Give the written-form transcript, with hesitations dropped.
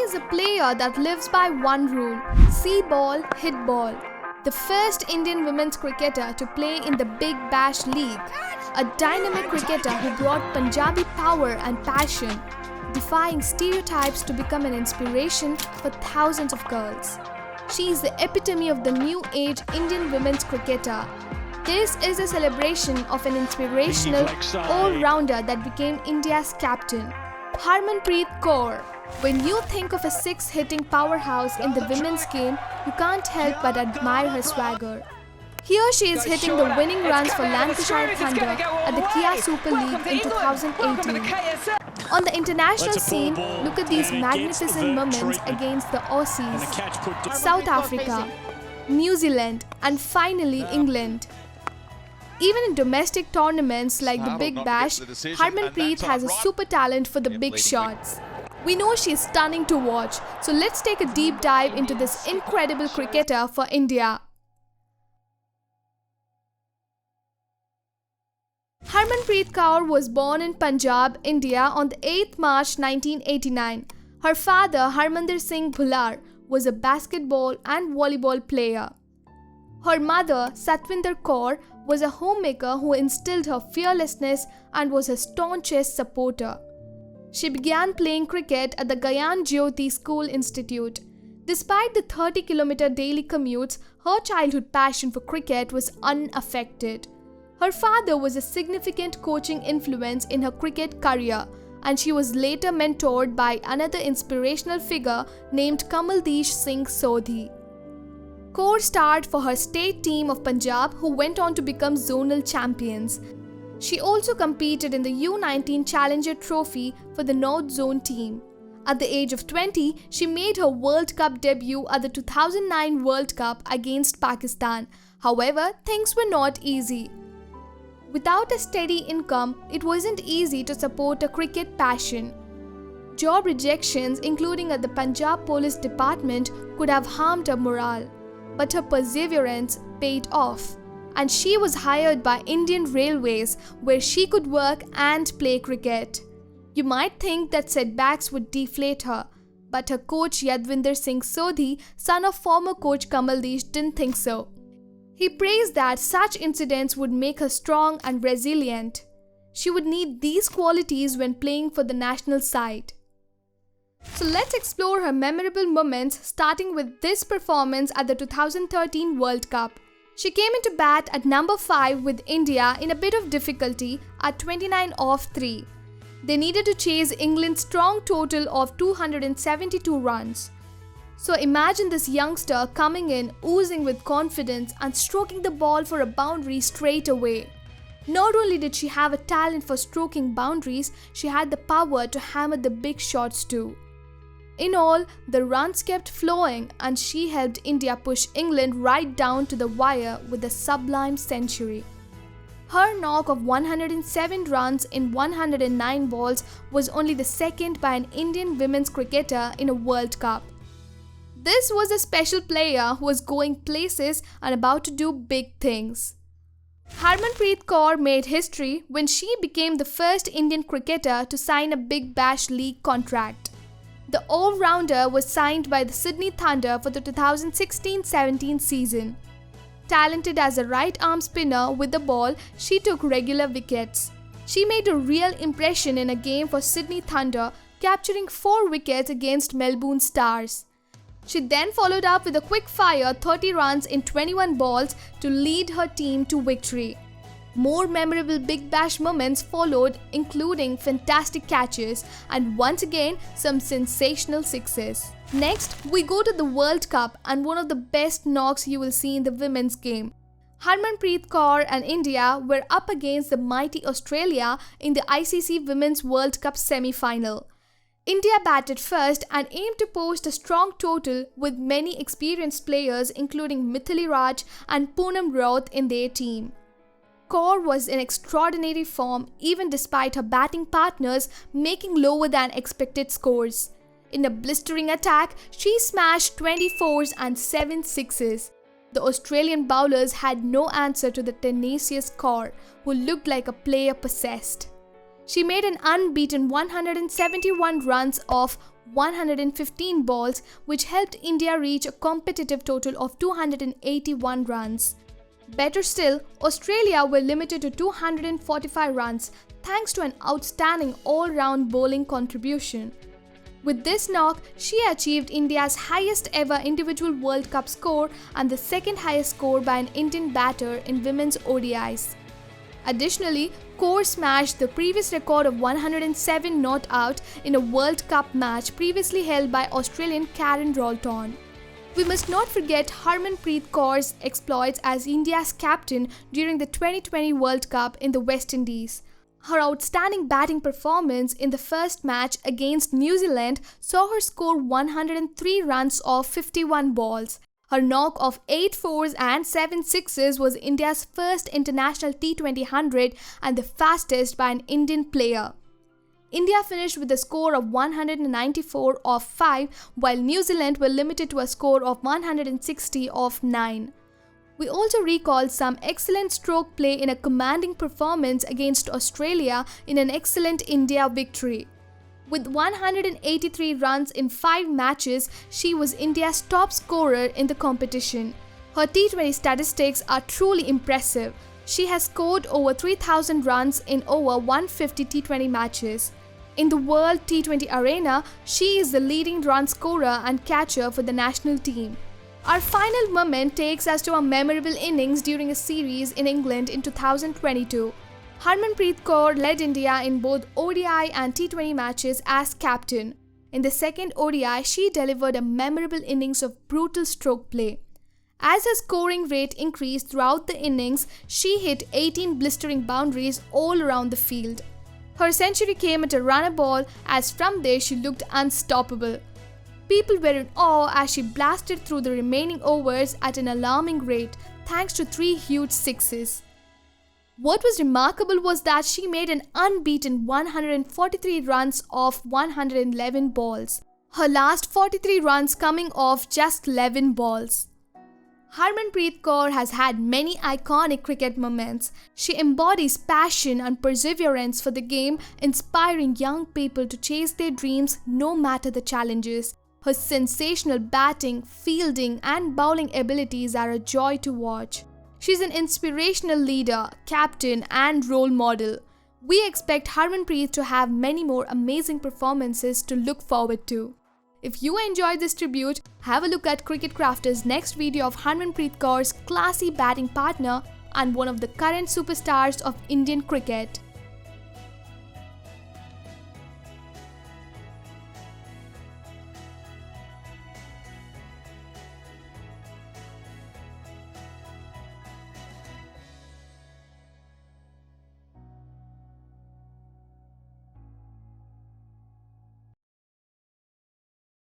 is a player that lives by one rule: see ball, hit ball. The first Indian women's cricketer to play in the Big Bash League. A dynamic cricketer who brought Punjabi power and passion, defying stereotypes to become an inspiration for thousands of girls. She is the epitome of the new age Indian women's cricketer. This is a celebration of an inspirational all-rounder that became India's captain. Harmanpreet Kaur. When you think of a six-hitting powerhouse in the women's game, you can't help but admire her swagger. Here she is hitting the winning runs for Lancashire Thunder at the Kia Super League in 2018. On the international scene, look at these magnificent moments against the Aussies, South Africa, New Zealand, and finally England. Even in domestic tournaments like the Big Bash, Harmanpreet has a super talent for the big shots. We know she is stunning to watch, so let's take a deep dive into this incredible cricketer for India. Harmanpreet Kaur was born in Punjab, India on the 8th March 1989. Her father, Harmandir Singh Bhular, was a basketball and volleyball player. Her mother, Satwinder Kaur, was a homemaker who instilled her fearlessness and was her staunchest supporter. She began playing cricket at the Gyan Jyoti School Institute. Despite the 30-kilometer daily commutes, her childhood passion for cricket was unaffected. Her father was a significant coaching influence in her cricket career, and she was later mentored by another inspirational figure named Kamaldesh Singh Sodhi. Kaur starred for her state team of Punjab, who went on to become zonal champions. She also competed in the U19 Challenger Trophy for the North Zone team. At the age of 20, she made her World Cup debut at the 2009 World Cup against Pakistan. However, things were not easy. Without a steady income, it wasn't easy to support a cricket passion. Job rejections, including at the Punjab Police Department, could have harmed her morale. But her perseverance paid off, and she was hired by Indian Railways, where she could work and play cricket. You might think that setbacks would deflate her, but her coach Yadvinder Singh Sodhi, son of former coach Kamaldesh, didn't think so. He praised that such incidents would make her strong and resilient. She would need these qualities when playing for the national side. So let's explore her memorable moments, starting with this performance at the 2013 World Cup. She came into bat at number 5 with India in a bit of difficulty at 29 off 3. They needed to chase England's strong total of 272 runs. So imagine this youngster coming in, oozing with confidence and stroking the ball for a boundary straight away. Not only did she have a talent for stroking boundaries, she had the power to hammer the big shots too. In all, the runs kept flowing and she helped India push England right down to the wire with a sublime century. Her knock of 107 runs in 109 balls was only the second by an Indian women's cricketer in a World Cup. This was a special player who was going places and about to do big things. Harmanpreet Kaur made history when she became the first Indian cricketer to sign a Big Bash League contract. The all-rounder was signed by the Sydney Thunder for the 2016-17 season. Talented as a right-arm spinner with the ball, she took regular wickets. She made a real impression in a game for Sydney Thunder, capturing 4 wickets against Melbourne Stars. She then followed up with a quick-fire 30 runs in 21 balls to lead her team to victory. More memorable Big Bash moments followed, including fantastic catches and once again some sensational sixes. Next, we go to the World Cup and one of the best knocks you will see in the women's game. Harmanpreet Kaur and India were up against the mighty Australia in the ICC Women's World Cup semi-final. India batted first and aimed to post a strong total with many experienced players including Mithili Raj and Poonam Raut in their team. Kaur was in extraordinary form even despite her batting partners making lower than expected scores. In a blistering attack, she smashed 24s and 7 sixes. The Australian bowlers had no answer to the tenacious Kaur, who looked like a player possessed. She made an unbeaten 171 runs off 115 balls, which helped India reach a competitive total of 281 runs. Better still, Australia were limited to 245 runs thanks to an outstanding all-round bowling contribution. With this knock, she achieved India's highest ever individual World Cup score and the second highest score by an Indian batter in women's ODIs. Additionally, Kaur smashed the previous record of 107 not out in a World Cup match previously held by Australian Karen Rolton. We must not forget Harmanpreet Kaur's exploits as India's captain during the 2020 World Cup in the West Indies. Her outstanding batting performance in the first match against New Zealand saw her score 103 runs off 51 balls. Her knock of 8 fours and 7 sixes was India's first international T20 100 and the fastest by an Indian player. India finished with a score of 194 off 5, while New Zealand were limited to a score of 160 off 9. We also recalled some excellent stroke play in a commanding performance against Australia in an excellent India victory. With 183 runs in 5 matches, she was India's top scorer in the competition. Her T20 statistics are truly impressive. She has scored over 3,000 runs in over 150 T20 matches. In the World T20 arena, she is the leading run scorer and catcher for the national team. Our final moment takes us to a memorable innings during a series in England in 2022. Harmanpreet Kaur led India in both ODI and T20 matches as captain. In the second ODI, she delivered a memorable innings of brutal stroke play. As her scoring rate increased throughout the innings, she hit 18 blistering boundaries all around the field. Her century came at a runner ball as from there she looked unstoppable. People were in awe as she blasted through the remaining overs at an alarming rate thanks to 3 huge sixes. What was remarkable was that she made an unbeaten 143 runs off 111 balls, her last 43 runs coming off just 11 balls. Harmanpreet Kaur has had many iconic cricket moments. She embodies passion and perseverance for the game, inspiring young people to chase their dreams no matter the challenges. Her sensational batting, fielding and bowling abilities are a joy to watch. She's an inspirational leader, captain and role model. We expect Harmanpreet to have many more amazing performances to look forward to. If you enjoyed this tribute, have a look at Cricket Crafter's next video of Harmanpreet Kaur's classy batting partner and one of the current superstars of Indian cricket.